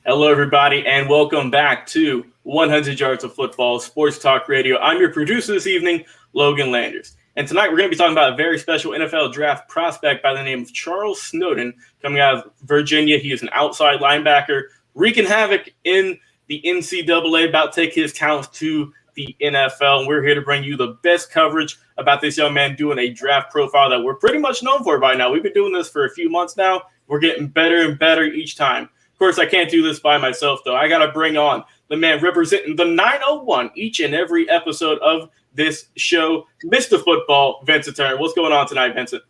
Hello, everybody, and welcome back to 100 Yards of Football Sports Talk Radio. I'm your producer this evening, Logan Landers. And tonight we're going to be talking about a very special NFL draft prospect by the name of Charles Snowden coming out of Virginia. He is an outside linebacker, wreaking havoc in the NCAA, about to take his talents to the NFL. And we're here to bring you the best coverage about this young man doing a draft profile that we're pretty much known for by now. We've been doing this for a few months now. We're getting better and better each time. Of course, I can't do this by myself, though. I got to bring on the man representing the 901 each and every episode of this show, Mr. Football, Vincent Turner. What's going on tonight, Vincent?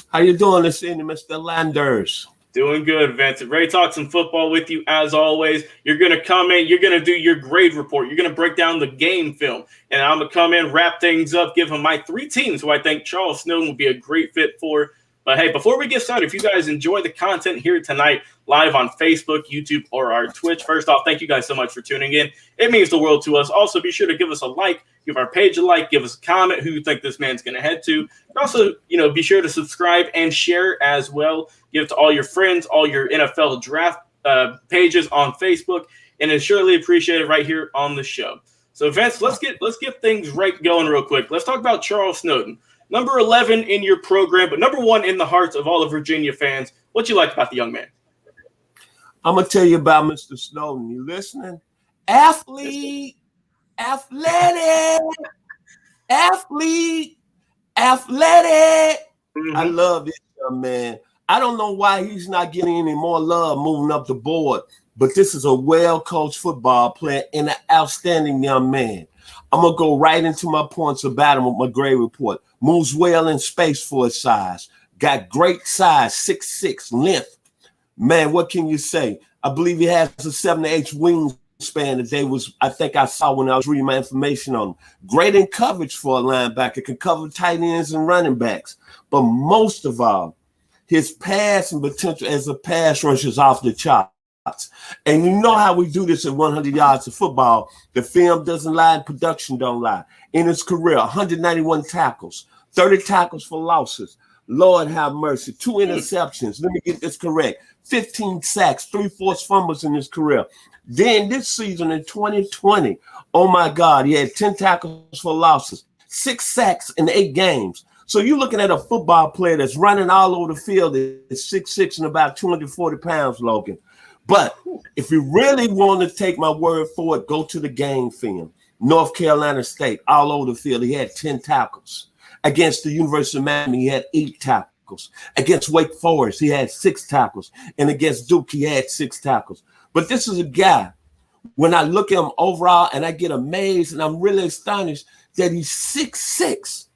How you doing this evening, Mr. Landers? Doing good, Vincent. Ready to talk some football with you as always. You're going to come in. You're going to do your grade report. You're going to break down the game film. And I'm going to come in, wrap things up, give him my three teams who I think Charles Snowden would be a great fit for. But hey, before we get started, if you guys enjoy the content here tonight, live on Facebook, YouTube, or our Twitch, first off, thank you guys so much for tuning in. It means the world to us. Also, be sure to give us a like, give our page a like, give us a comment who you think this man's going to head to. And also, be sure to subscribe and share as well. Give it to all your friends, all your NFL draft pages on Facebook, and it's surely appreciated right here on the show. So, Vince, let's get things right going real quick. Let's talk about Charles Snowden. Number 11 in your program, but number 1 in the hearts of all the Virginia fans. What you like about the young man? I'm going to tell you about Mr. Snowden. You listening? Athlete, athletic. Mm-hmm. I love this young man. I don't know why he's not getting any more love moving up the board, but this is a well-coached football player and an outstanding young man. I'm going to go right into my points about him with my grade report. Moves well in space for his size. Got great size, 6'6", length. Man, what can you say? I believe he has a 7'8" wingspan that I think I saw when I was reading my information on him. Great in coverage for a linebacker. Can cover tight ends and running backs. But most of all, his passing potential as a pass rusher is off the chart. And you know how we do this at 100 Yards of Football. The film doesn't lie and production don't lie. In his career, 191 tackles, 30 tackles for losses. Lord have mercy. 2 interceptions. Let me get this correct. 15 sacks, 3 forced fumbles in his career. Then this season in 2020, oh my God, he had 10 tackles for losses, 6 sacks in 8 games. So you're looking at a football player that's running all over the field at 6'6" and about 240 pounds, Logan. But if you really want to take my word for it, go to the game film. North Carolina State, all over the field. He had 10 tackles. Against the University of Miami, he had 8 tackles. Against Wake Forest, he had 6 tackles. And against Duke, he had 6 tackles. But this is a guy, when I look at him overall and I get amazed and I'm really astonished that he's 6'6",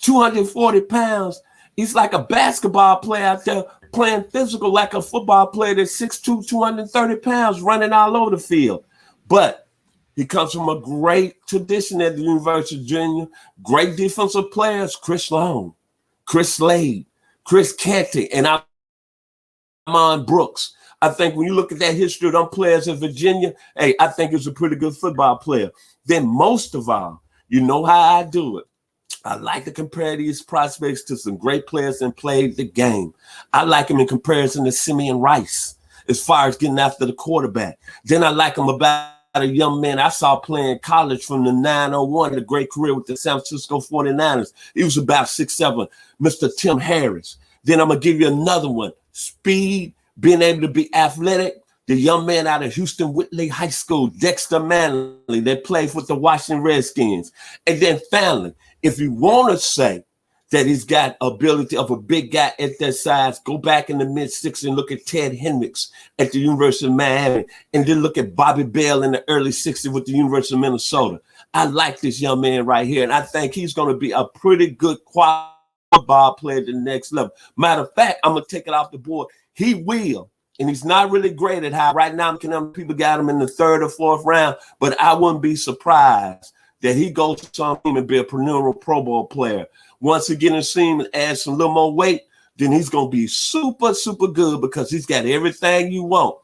240 pounds. He's like a basketball player out there playing physical like a football player that's 6'2", 230 pounds running all over the field. But he comes from a great tradition at the University of Virginia. Great defensive players, Chris Long, Chris Slade, Chris Canty, and Amon Brooks. I think when you look at that history of them players in Virginia, hey, I think he's a pretty good football player. Then most of all, you know how I do it. I like to compare these prospects to some great players that played the game. I like him in comparison to Simeon Rice as far as getting after the quarterback. Then I like him about a young man I saw playing college from the 901, a great career with the San Francisco 49ers. He was about 6'7", Mr. Tim Harris. Then I'm going to give you another one. Speed, being able to be athletic. The young man out of Houston Whitley High School, Dexter Manley, that played with the Washington Redskins. And then finally, if you want to say that he's got ability of a big guy at that size, go back in the mid-60s and look at Ted Hendricks at the University of Miami, and then look at Bobby Bell in the early 60s with the University of Minnesota. I like this young man right here, and I think he's going to be a pretty good quality ball player at the next level. Matter of fact, I'm going to take it off the board. He will. And he's not really great at how right now people got him in the 3rd or 4th round, but I wouldn't be surprised that he goes to some team and be a perennial Pro Bowl player. Once he gets in team and adds some little more weight, then he's going to be super, super good because he's got everything you want.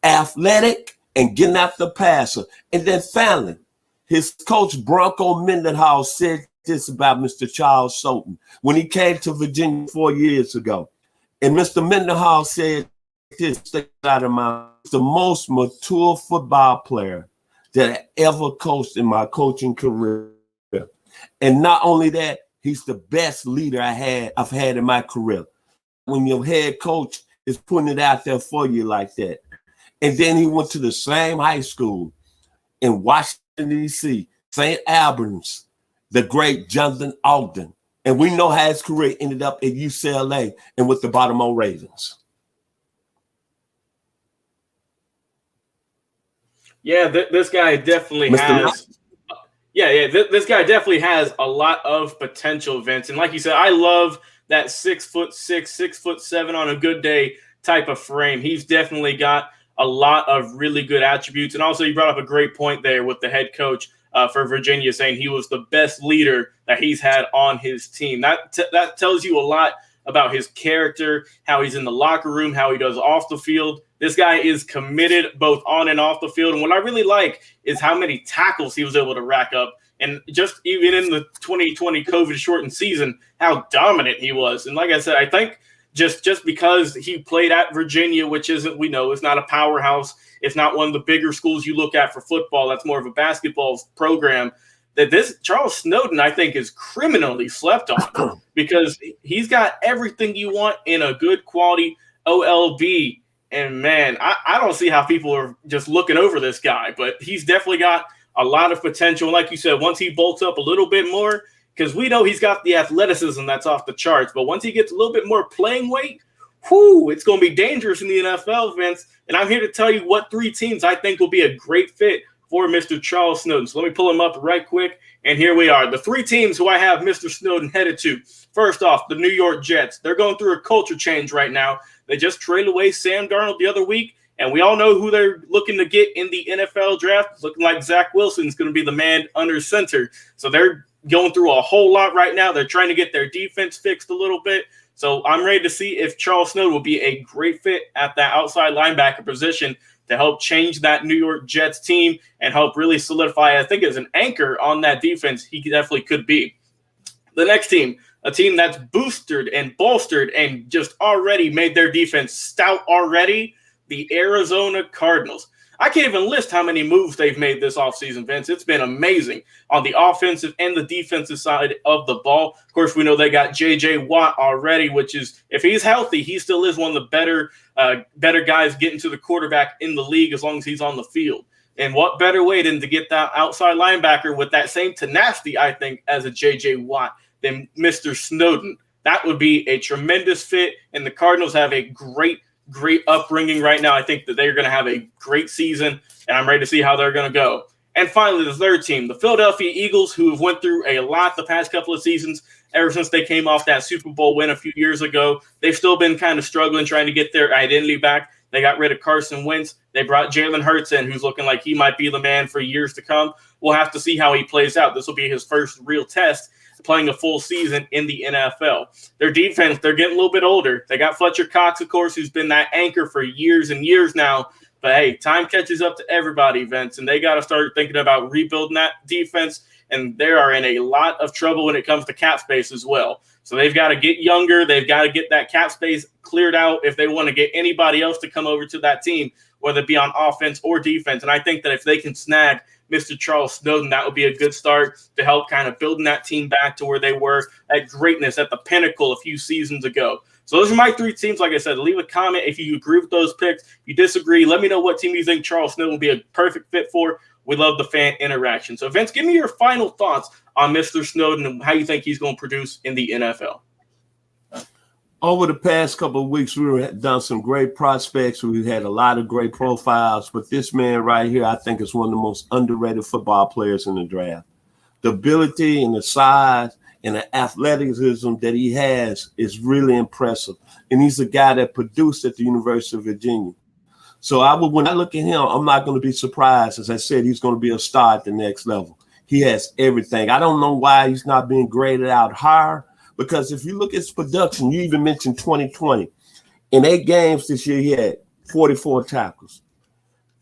Athletic and getting out the passer. And then finally, his coach Bronco Mendenhall said this about Mr. Charles Snowden when he came to Virginia 4 years ago. And Mr. Mendenhall said this stick out of my the most mature football player that I ever coached in my coaching career. And not only that, he's the best leader I've had in my career. When your head coach is putting it out there for you like that. And then he went to the same high school in Washington, D.C., St. Albans, the great Jonathan Ogden. And we know how his career ended up at UCLA and with the Baltimore Ravens. Yeah, this guy definitely has. This guy definitely has a lot of potential, Vince. And like you said, I love that 6'6", 6'7" on a good day type of frame. He's definitely got a lot of really good attributes. And also, you brought up a great point there with the head coach for Virginia saying he was the best leader that he's had on his team. That tells you a lot about his character, how he's in the locker room, how he does off the field. This guy is committed both on and off the field. And what I really like is how many tackles he was able to rack up. And just even in the 2020 COVID-shortened season, how dominant he was. And like I said, I think just because he played at Virginia, which isn't, we know, it's not a powerhouse. It's not one of the bigger schools you look at for football. That's more of a basketball program. That this Charles Snowden, I think, is criminally slept on because he's got everything you want in a good quality OLB. And, man, I don't see how people are just looking over this guy. But he's definitely got a lot of potential. Like you said, once he bulks up a little bit more, because we know he's got the athleticism that's off the charts. But once he gets a little bit more playing weight, it's going to be dangerous in the NFL, Vince. And I'm here to tell you what 3 teams I think will be a great fit for Mr. Charles Snowden. So let me pull him up right quick. And here we are. The 3 teams who I have Mr. Snowden headed to. First off, the New York Jets. They're going through a culture change right now. They just traded away Sam Darnold the other week. And we all know who they're looking to get in the NFL draft. It's looking like Zach Wilson's going to be the man under center. So they're going through a whole lot right now. They're trying to get their defense fixed a little bit. So I'm ready to see if Charles Snowden will be a great fit at that outside linebacker position to help change that New York Jets team and help really solidify, I think, as an anchor on that defense, he definitely could be. The next team, a team that's boosted and bolstered and just already made their defense stout already, the Arizona Cardinals. I can't even list how many moves they've made this offseason, Vince. It's been amazing on the offensive and the defensive side of the ball. Of course, we know they got J.J. Watt already, which is, if he's healthy, he still is one of the better guys getting to the quarterback in the league as long as he's on the field. And what better way than to get that outside linebacker with that same tenacity, I think, as a J.J. Watt than Mr. Snowden. That would be a tremendous fit, and the Cardinals have a great upbringing right now. I think that they're going to have a great season, and I'm ready to see how they're going to go. And finally, the third team, the Philadelphia Eagles, who have went through a lot the past couple of seasons. Ever since they came off that Super Bowl win a few years ago, they've still been kind of struggling, trying to get their identity back. They got rid of Carson Wentz. They brought Jalen Hurts in, who's looking like he might be the man for years to come. We'll have to see how he plays out. This will be his first real test, playing a full season in the NFL. Their defense, they're getting a little bit older. They got Fletcher Cox, of course, who's been that anchor for years and years now. But, hey, time catches up to everybody, Vince, and they got to start thinking about rebuilding that defense, and they are in a lot of trouble when it comes to cap space as well. So they've got to get younger. They've got to get that cap space cleared out if they want to get anybody else to come over to that team, whether it be on offense or defense. And I think that if they can snag Mr. Charles Snowden, that would be a good start to help kind of building that team back to where they were at greatness at the pinnacle a few seasons ago. So those are my 3 teams. Like I said, leave a comment if you agree with those picks. If you disagree, let me know what team you think Charles Snowden will be a perfect fit for. We love the fan interaction. So, Vince, give me your final thoughts on Mr. Snowden and how you think he's going to produce in the NFL. Over the past couple of weeks, we've done some great prospects. We've had a lot of great profiles. But this man right here, I think, is one of the most underrated football players in the draft. The ability and the size and the athleticism that he has is really impressive. And he's a guy that produced at the University of Virginia. So when I look at him, I'm not going to be surprised. As I said, he's going to be a star at the next level. He has everything. I don't know why he's not being graded out higher, because if you look at his production, you even mentioned 2020. In 8 games this year, he had 44 tackles,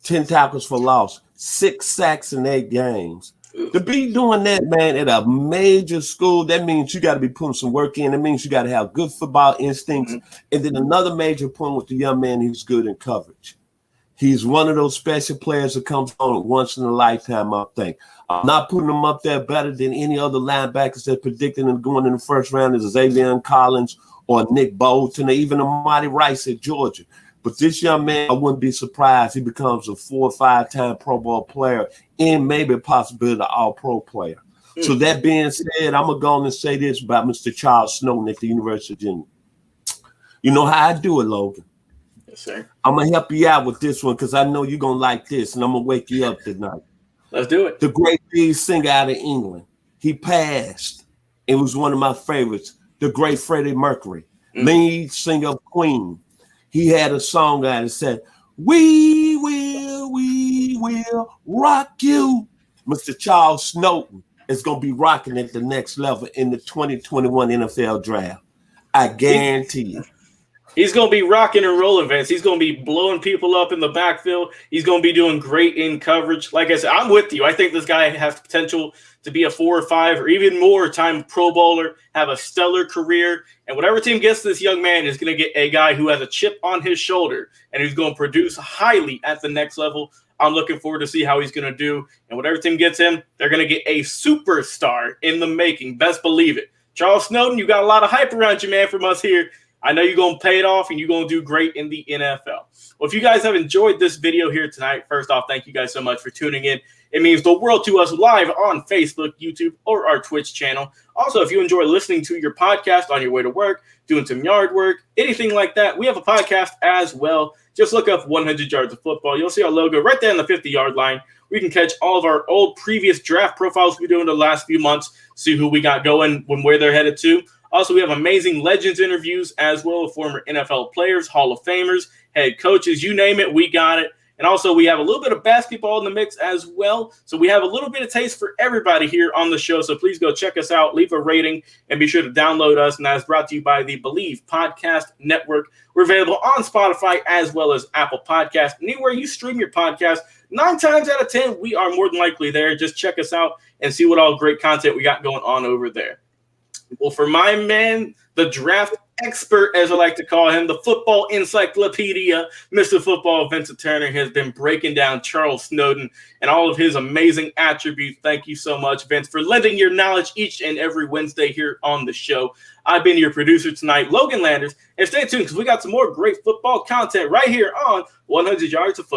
10 tackles for loss, 6 sacks in 8 games, To be doing that, man, at a major school, that means you got to be putting some work in. That means you got to have good football instincts. And then another major point with the young man, he's good in coverage. He's one of those special players that comes on once in a lifetime, I think. I'm not putting him up there better than any other linebackers that predicted him going in the first round as Xavier Collins or Nick Bolton or even Amari Rice at Georgia. But this young man, I wouldn't be surprised he becomes a 4 or 5 time Pro Bowl player and maybe a possibility of all-pro player. So that being said, I'm going to go on and say this about Mr. Charles Snowden at the University of Virginia. You know how I do it, Logan? Yes, sir. I'm going to help you out with this one because I know you're going to like this, and I'm going to wake you up tonight. Let's do it. The great lead singer out of England. He passed. It was one of my favorites. The great Freddie Mercury, lead singer of Queen. He had a song out that said, we will rock you. Mr. Charles Snowden is going to be rocking at the next level in the 2021 NFL draft. I guarantee you. He's going to be rocking and rolling, Vince. He's going to be blowing people up in the backfield. He's going to be doing great in coverage. Like I said, I'm with you. I think this guy has potential to be a 4 or 5 or even more time Pro Bowler, have a stellar career. And whatever team gets this young man is going to get a guy who has a chip on his shoulder and who's going to produce highly at the next level. I'm looking forward to see how he's going to do. And whatever team gets him, they're going to get a superstar in the making. Best believe it. Charles Snowden, you got a lot of hype around you, man, from us here. I know you're going to pay it off and you're going to do great in the NFL. Well, if you guys have enjoyed this video here tonight, first off, thank you guys so much for tuning in. It means the world to us live on Facebook, YouTube, or our Twitch channel. Also, if you enjoy listening to your podcast on your way to work, doing some yard work, anything like that, we have a podcast as well. Just look up 100 Yards of Football. You'll see our logo right there on the 50-yard line. We can catch all of our old previous draft profiles we do in the last few months, see who we got going, where they're headed to. Also, we have amazing Legends interviews as well with former NFL players, Hall of Famers, head coaches, you name it, we got it. And also, we have a little bit of basketball in the mix as well. So we have a little bit of taste for everybody here on the show. So please go check us out, leave a rating, and be sure to download us. And that is brought to you by the Believe Podcast Network. We're available on Spotify as well as Apple Podcasts. Anywhere you stream your podcast, 9 times out of 10, we are more than likely there. Just check us out and see what all great content we got going on over there. Well, for my man, the draft expert, as I like to call him, the football encyclopedia, Mr. Football Vincent Turner has been breaking down Charles Snowden and all of his amazing attributes. Thank you so much, Vince, for lending your knowledge each and every Wednesday here on the show. I've been your producer tonight, Logan Landers, and stay tuned because we got some more great football content right here on 100 Yards of Football.